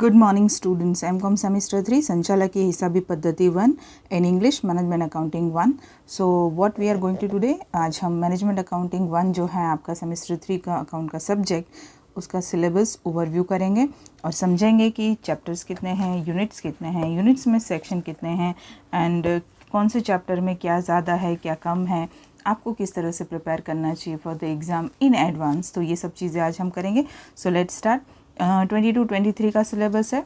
Good morning students. M.Com semester 3 संचालकीय हिसाबी पद्धति 1 in English management accounting 1. So what we are going to today, आज हम management accounting 1 जो है आपका सेमेस्टर 3 का अकाउंट का सब्जेक्ट उसका सिलेबस ओवरव्यू करेंगे और समझेंगे कि चैप्टर्स कितने हैं, यूनिट्स कितने हैं, यूनिट्स में सेक्शन कितने हैं एंड कौन से चैप्टर में क्या ज़्यादा है क्या कम है, आपको किस तरह से प्रिपेयर करना चाहिए for the exam in advance. तो ये सब चीज़ें आज हम करेंगे. So let's start. 22-23 का सिलेबस है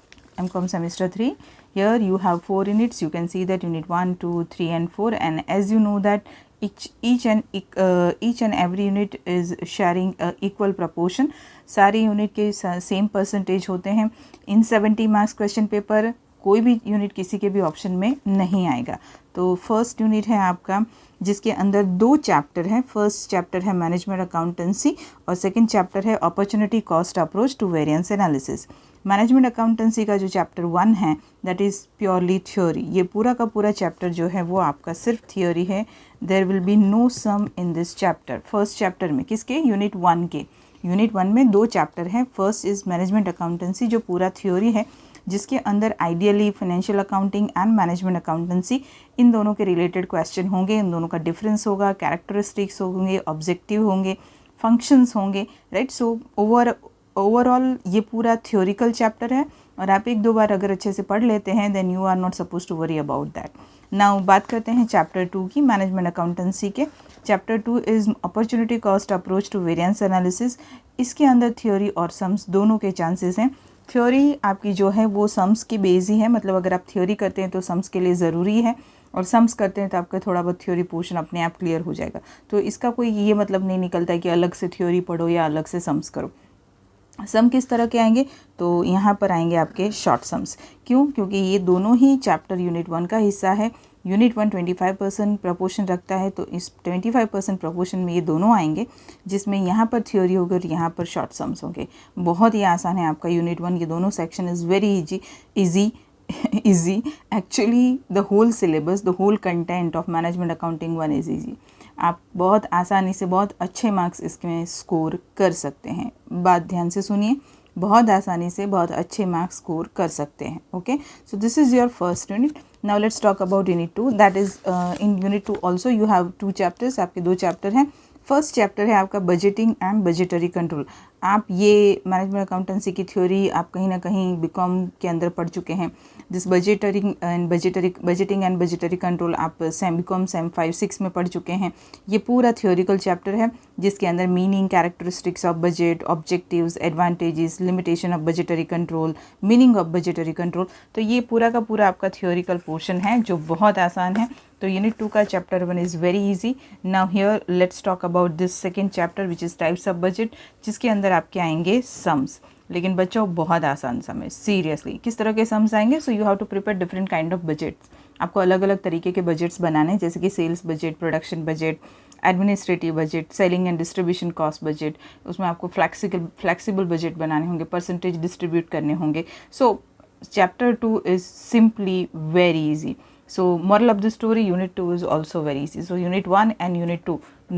M.Com semester 3. Here you have 4 units. You can see that unit 1, 2, 3 and 4, and as you know that each and every unit is sharing a equal proportion. सारे यूनिट के same percentage होते हैं. इन 70 marks question paper कोई भी unit किसी के भी option में नहीं आएगा. तो फर्स्ट यूनिट है आपका जिसके अंदर 2 चैप्टर हैं. फर्स्ट चैप्टर है मैनेजमेंट अकाउंटेंसी और सेकंड चैप्टर है opportunity cost approach to variance analysis. Management accountancy का जो चैप्टर 1 है दैट इज़ प्योरली थ्योरी. ये पूरा का पूरा चैप्टर जो है वो आपका सिर्फ थ्योरी है. There will be no sum in this chapter. First chapter में किसके, यूनिट 1 के. यूनिट 1 में 2 चैप्टर हैं. फर्स्ट इज़ मैनेजमेंट अकाउंटेंसी जो पूरा थ्योरी है जिसके अंदर ideally financial accounting and management accountancy इन दोनों के रिलेटेड क्वेश्चन होंगे. इन दोनों का डिफरेंस होगा, कैरेक्टरिस्टिक्स होंगे, ऑब्जेक्टिव होंगे, फंक्शंस होंगे, राइट. सो ओवरऑल ये पूरा थ्योरिकल चैप्टर है और आप 1-2 बार अगर अच्छे से पढ़ लेते हैं then you are not suppose to worry about that. Now बात करते हैं चैप्टर 2 की, मैनेजमेंट अकाउंटेंसी के. Chapter 2 is opportunity cost approach to variance analysis. इसके अंदर थ्योरी और सम्स दोनों के चांसेस हैं. थ्योरी आपकी जो है वो सम्स की बेस ही है, मतलब अगर आप थ्योरी करते हैं तो सम्स के लिए ज़रूरी है और सम्स करते हैं तो आपका थोड़ा बहुत थ्योरी पोर्शन अपने आप क्लियर हो जाएगा. तो इसका कोई ये मतलब नहीं निकलता है कि अलग से थ्योरी पढ़ो या अलग से सम्स करो. सम किस तरह के आएंगे, तो यहाँ पर आएंगे आपके शॉर्ट सम्स. क्यों? क्योंकि ये दोनों ही चैप्टर यूनिट 1 का हिस्सा है. यूनिट 1 25% प्रपोर्शन रखता है तो इस 25% प्रपोर्शन में ये दोनों आएंगे जिसमें यहाँ पर थ्योरी होगी और यहाँ पर शॉर्ट सम्स होंगे. बहुत ही आसान है आपका यूनिट 1. ये दोनों section is very easy. Actually the whole syllabus, the whole content of management accounting 1 is easy. आप बहुत आसानी से बहुत अच्छे मार्क्स इसमें स्कोर कर सकते हैं. बात ध्यान से सुनिए, बहुत आसानी से बहुत अच्छे मार्क्स स्कोर कर सकते हैं. Okay, so this is your first unit. Now let's talk about unit 2. That is in unit 2 also you have 2 chapters. आपके 2 चैप्टर हैं. फर्स्ट चैप्टर है आपका बजटिंग एंड बजटरी कंट्रोल. आप ये मैनेजमेंट अकाउंटेंसी की थ्योरी आप कहीं ना कहीं बीकॉम के अंदर पढ़ चुके हैं. This budgeting and budgetary control आप बीकॉम सेम 5-6 में पढ़ चुके हैं. ये पूरा थ्योरिकल चैप्टर है जिसके अंदर meaning, characteristics of budget, objectives, advantages, limitation of budgetary control, meaning of budgetary control. तो ये पूरा का पूरा आपका थ्योरिकल पोर्शन है जो बहुत आसान है. तो यूनिट 2 का chapter 1 is very easy. Now here let's talk about this second chapter which is types of budget, जिसके अंदर आपके आएंगे सम्स. लेकिन बच्चों बहुत आसान सम है, सीरियसली. किस तरह के सम्स आएंगे, so you have to prepare different kind of budgets. आपको अलग अलग तरीके के बजट्स बनाने हैं जैसे कि sales budget, production budget, administrative budget, selling and distribution cost budget. उसमें आपको फ्लेक्सिबल बजट बनाने होंगे, परसेंटेज डिस्ट्रीब्यूट करने होंगे. सो chapter 2 is simply very easy. So moral of the story, unit 2 is also very easy. So unit 1 and unit 2,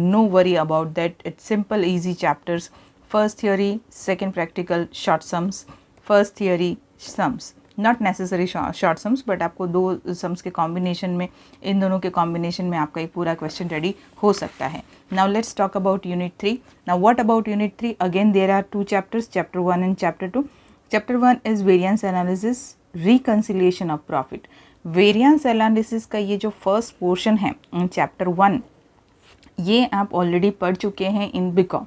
no worry about that. It's simple, easy chapters. First theory, second practical, short sums. First theory, sums. Not necessary short sums, but आपको 2 sums के combination में, इन दोनों के combination में आपका एक पूरा question ready हो सकता है. Now let's talk about unit 3. Now what about unit 3? Again there are 2 chapters, chapter 1 and chapter 2. Chapter 1 is variance analysis, reconciliation of profit. Variance analysis का ये जो फर्स्ट पोर्शन है चैप्टर 1, ये आप ऑलरेडी पढ़ चुके हैं इन बीकॉम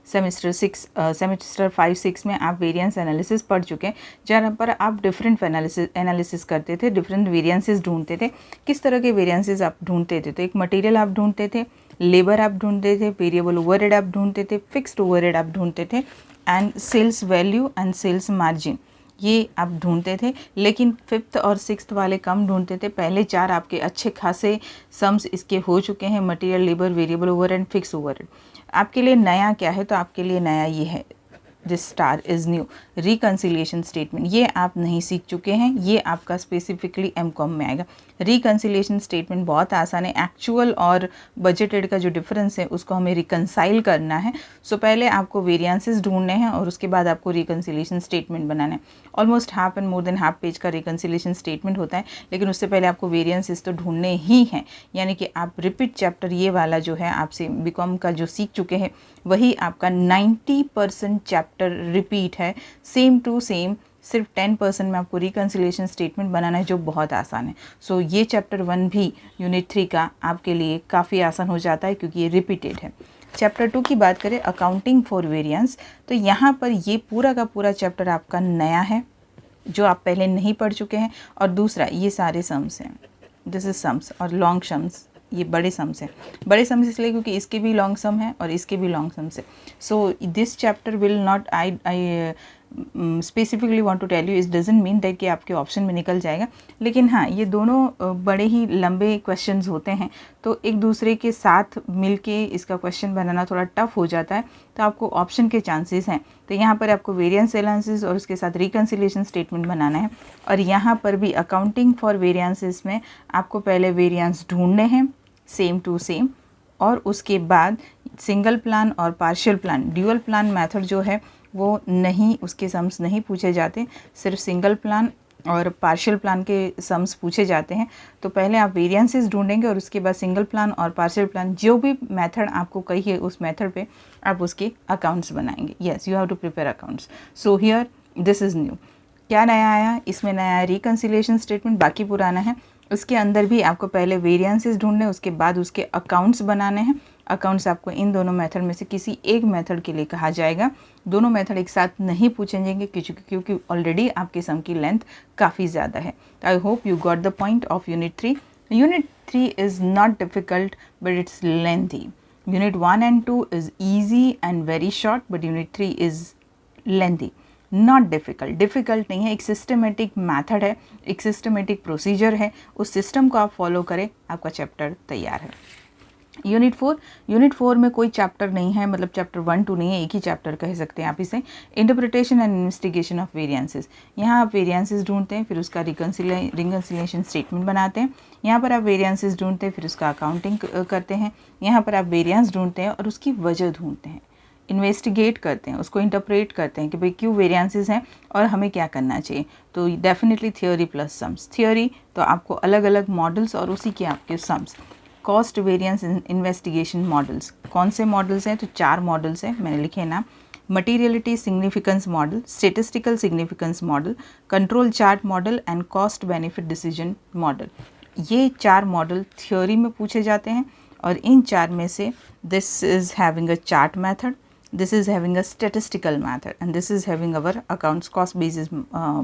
सेमेस्टर 5-6 में. आप वेरिएंस एनालिसिस पढ़ चुके हैं जहाँ पर आप डिफरेंट एनालिसिस करते थे, डिफरेंट वेरिएंसेस ढूंढते थे. किस तरह के वेरिएंसेस आप ढूंढते थे, तो एक मटेरियल आप ढूंढते थे, लेबर आप ढूंढते थे, वेरिएबल ओवरहेड आप ढूंढते थे, फिक्स्ड ओवरहेड आप ढूंढते थे and sales value and sales margin ये आप ढूंढते थे. लेकिन 5th और 6th वाले कम ढूंढते थे. पहले 4 आपके अच्छे खासे सम्स इसके हो चुके हैं, material, labour, variable overhead, fix overhead. आपके लिए नया क्या है, तो आपके लिए नया ये है this star is new. Reconciliation statement ये आप नहीं सीख चुके हैं, ये आपका स्पेसिफिकली एमकॉम में आएगा। रिकन्सिलिएशन स्टेटमेंट बहुत आसान है, एक्चुअल और बजटेड का जो डिफरेंस है उसको हमें रिकन्साइल करना है। सो पहले आपको वेरिएंसेस ढूंढने हैं और उसके बाद आपको रिकन्सिलिएशन स्टेटमेंट बनाना है। Almost half and more than half page का रिकन्सिलिएशन स्टेटमेंट होता है, लेकिन उससे पहले आपको वेरिएंसेस तो ढूंढने ही हैं। यानी कि आप रिपीट चैप्टर ये वाला जो है आपसे बीकॉम का जो सीख चुके हैं वही आपका 90% चैप्टर रिपीट है, सेम टू सेम। सिर्फ 10% में आपको रिकन्सिलिएशन स्टेटमेंट बनाना है, जो बहुत आसान है। सो ये चैप्टर 1 भी यूनिट 3 का आपके लिए काफ़ी आसान हो जाता है क्योंकि ये रिपीटेड है। चैप्टर 2 की बात करें, अकाउंटिंग फॉर वेरिएंस, तो यहाँ पर ये पूरा का पूरा चैप्टर आपका नया है जो आप पहले नहीं पढ़ चुके हैं। और दूसरा, ये सारे सम्स हैं, दिस इज सम्स और लॉन्ग सम्स, ये बड़े सम्स हैं। बड़े सम्स इसलिए क्योंकि इसके भी लॉन्ग सम है और इसके भी लॉन्ग सम्स है। So this chapter will not, I specifically want to tell you, it doesn't mean that कि आपके ऑप्शन में निकल जाएगा, लेकिन हाँ ये दोनों बड़े ही लंबे क्वेश्चंस होते हैं, तो एक दूसरे के साथ मिलके इसका क्वेश्चन बनाना थोड़ा टफ हो जाता है, तो आपको ऑप्शन के चांसेस हैं। तो यहाँ पर आपको वेरिएंस एनालिसिस और उसके साथ रिकन्सिलिएशन स्टेटमेंट बनाना है। और यहाँ पर भी अकाउंटिंग फॉर वेरिएंसेस में आपको पहले वेरिएंस ढूंढने हैं सेम टू सेम, और उसके बाद सिंगल प्लान और partial plan, dual plan method जो है वो नहीं, उसके सम्स नहीं पूछे जाते, सिर्फ सिंगल प्लान और पार्शियल प्लान के सम्स पूछे जाते हैं। तो पहले आप वेरिएंसेस ढूंढेंगे और उसके बाद सिंगल प्लान और पार्शियल प्लान, जो भी मेथड आपको कही है उस मेथड पे आप उसके अकाउंट्स बनाएंगे। Yes, you have to prepare accounts. So here this is new. क्या नया आया इसमें? नया आया रिकन्सिलिएशन स्टेटमेंट, बाकी पुराना है। उसके अंदर भी आपको पहले वेरिएंसेस ढूंढने, उसके बाद उसके अकाउंट्स बनाने हैं। अकाउंट्स आपको इन दोनों मेथड में से किसी एक मेथड के लिए कहा जाएगा। दोनों मेथड एक साथ नहीं पूछे जाएंगे क्योंकि ऑलरेडी आपके सम की लेंथ काफ़ी ज़्यादा है। I hope you got the point of unit 3। Unit 3 is not difficult but it's lengthy. Unit 1 and 2 is easy and very short, but unit 3 is lengthy. Not difficult नहीं है, एक सिस्टमेटिक मैथड है, एक systematic procedure है, उस system को आप follow करें, आपका चैप्टर तैयार है। यूनिट 4 में कोई चैप्टर नहीं है, मतलब चैप्टर 1 2 नहीं है, एक ही चैप्टर कह सकते हैं आप इसे। Interpretation and investigation of variances, यहाँ आप वेरिएंसेस ढूंढते हैं, फिर उसका रिकन्सिलिएशन स्टेटमेंट बनाते हैं। यहाँ पर आप वेरिएंसेस ढूंढते हैं, फिर उसका अकाउंटिंग करते हैं। यहाँ पर आप वेरिएंस ढूंढते हैं और उसकी वजह ढूंढते हैं, इन्वेस्टिगेट करते हैं, उसको इंटरप्रेट करते हैं कि भाई क्यों वेरिएंसेस हैं और हमें क्या करना चाहिए। तो definitely theory plus sums. Theory तो आपको अलग अलग मॉडल्स और उसी के आपके sums. Cost variance investigation models, कौन से मॉडल्स हैं? तो 4 मॉडल्स हैं, मैंने लिखे ना। Materiality significance model, statistical significance model, control chart model and cost benefit decision model. ये 4 मॉडल थ्योरी में पूछे जाते हैं और इन 4 में से this is having a chart method, this is having a statistical method and this is having our accounts cost basis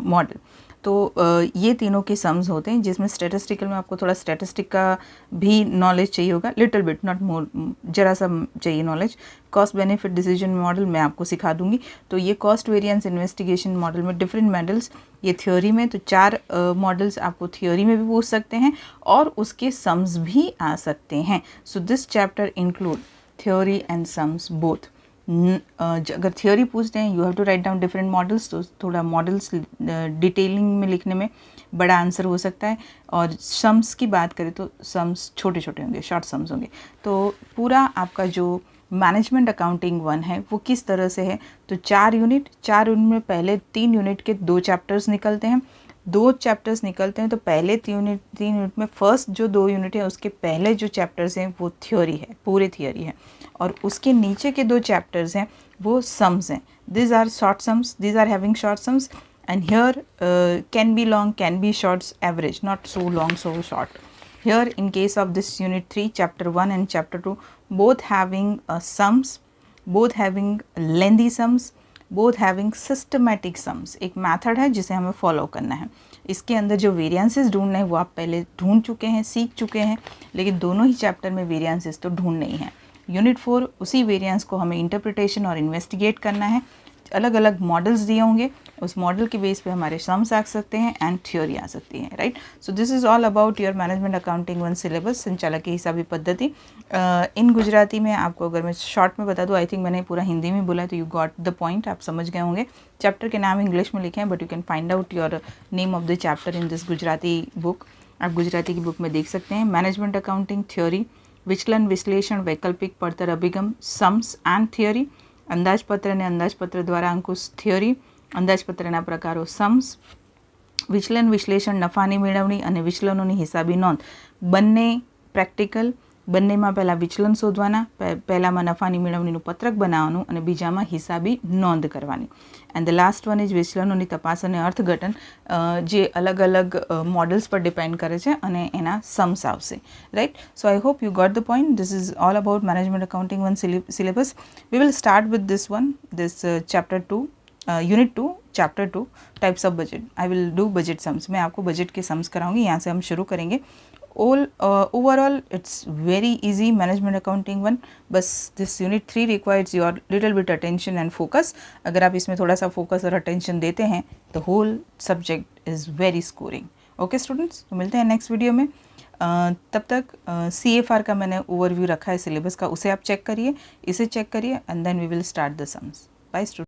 model। तो ये तीनों के सम्स होते हैं, जिसमें स्टैटिस्टिकल में आपको थोड़ा स्टैटिस्टिक का भी नॉलेज चाहिए होगा, लिटिल बिट, नॉट मोर, जरा सा चाहिए knowledge. Cost benefit decision model मैं आपको सिखा दूंगी। तो ये कॉस्ट वेरिएंस इन्वेस्टिगेशन मॉडल में डिफरेंट मॉडल्स, ये थ्योरी में, तो 4 मॉडल्स आपको थ्योरी में भी पूछ सकते हैं और उसके सम्स भी आ सकते हैं। So this chapter include theory and sums both. अगर थ्योरी पूछते हैं, you have to write down different models, तो थोड़ा मॉडल्स डिटेलिंग में लिखने में बड़ा आंसर हो सकता है। और सम्स की बात करें तो सम्स छोटे छोटे होंगे, शॉर्ट सम्स होंगे। तो पूरा आपका जो मैनेजमेंट अकाउंटिंग 1 है वो किस तरह से है? तो 4 यूनिट में पहले 3 यूनिट के 2 चैप्टर्स निकलते हैं। 2 चैप्टर्स निकलते हैं तो पहले 3 यूनिट में फर्स्ट जो 2 यूनिट है उसके पहले जो चैप्टर्स हैं वो थ्योरी है, पूरे थ्योरी है, और उसके नीचे के 2 चैप्टर्स हैं वो सम्स हैं। This are short sums, this are having short sums and here can be long, can be shorts, average, not so long so short. Here in case of this unit 3, chapter 1 and chapter 2, both having sums, both having lengthy sums, both having systematic sums। एक method है जिसे हमें follow करना है। इसके अंदर जो variances ढूंढने हैं वो आप पहले ढूंढ चुके हैं, सीख चुके हैं, लेकिन दोनों ही chapter में variances तो ढूंढ नहीं है। यूनिट 4 उसी वेरिएंस को हमें इंटरप्रिटेशन और इन्वेस्टिगेट करना है। अलग अलग मॉडल्स दिए होंगे, उस मॉडल के बेस पे हमारे सम्स आ सकते हैं एंड थ्योरी आ सकती है, right. So this is all about your management accounting 1 syllabus, संचालकीय हिसाबी पद्धति। इन गुजराती में आपको अगर मैं शॉर्ट में बता दूँ, आई थिंक मैंने पूरा हिंदी में बोला तो यू गॉट द पॉइंट, आप समझ गए होंगे। चैप्टर के नाम इंग्लिश में लिखे हैं, but you can find out your name of the chapter in this Gujarati book. आप गुजराती की बुक में देख सकते हैं। मैनेजमेंट अकाउंटिंग थ्योरी, विचलन विश्लेषण, वैकल्पिक પડતર અભિગમ, सम्स एंड थ्योरी, અંદાજપત્ર અને અંદાજપત્ર દ્વારા અંકુશ થિયરી, અંદાજપત્રના પ્રકારો सम्स, વિચલન વિશ્લેષણ, નફાની મેળવણી અને વિચલનોની હિસાબી નોંધ, બંને પ્રેક્ટિકલ, બંનેમાં પહેલાં વિચલન શોધવાના, પહેલાંમાં નફાની મેળવણીનું પત્રક બનાવવાનું અને બીજામાં હિસાબી નોંધ કરવાની. And the last one is વિચલનોની તપાસ અને અર્થઘટન, જે અલગ અલગ મોડલ્સ પર ડિપેન્ડ કરે છે અને એના सम्स આવશે, right. So I hope you got the point. This is all about management accounting 1 syllabus. We will start with this one, this chapter 2, unit 2 chapter 2 types of budget. I will do budget sums. मैं आपको budget के sums कराऊंगी. यहाँ से हम शुरू करेंगे. Overall it's very easy management accounting 1. बस this unit 3 requires your little bit attention and focus. अगर आप इसमें थोड़ा सा फोकस और अटेंशन देते हैं the whole subject is very scoring. Okay students, तो मिलते हैं नेक्स्ट वीडियो में. तब तक CFR का मैंने ओवरव्यू रखा है सिलेबस का, उसे आप चेक करिए, इसे चेक करिए and then we will start the sums. Bye student.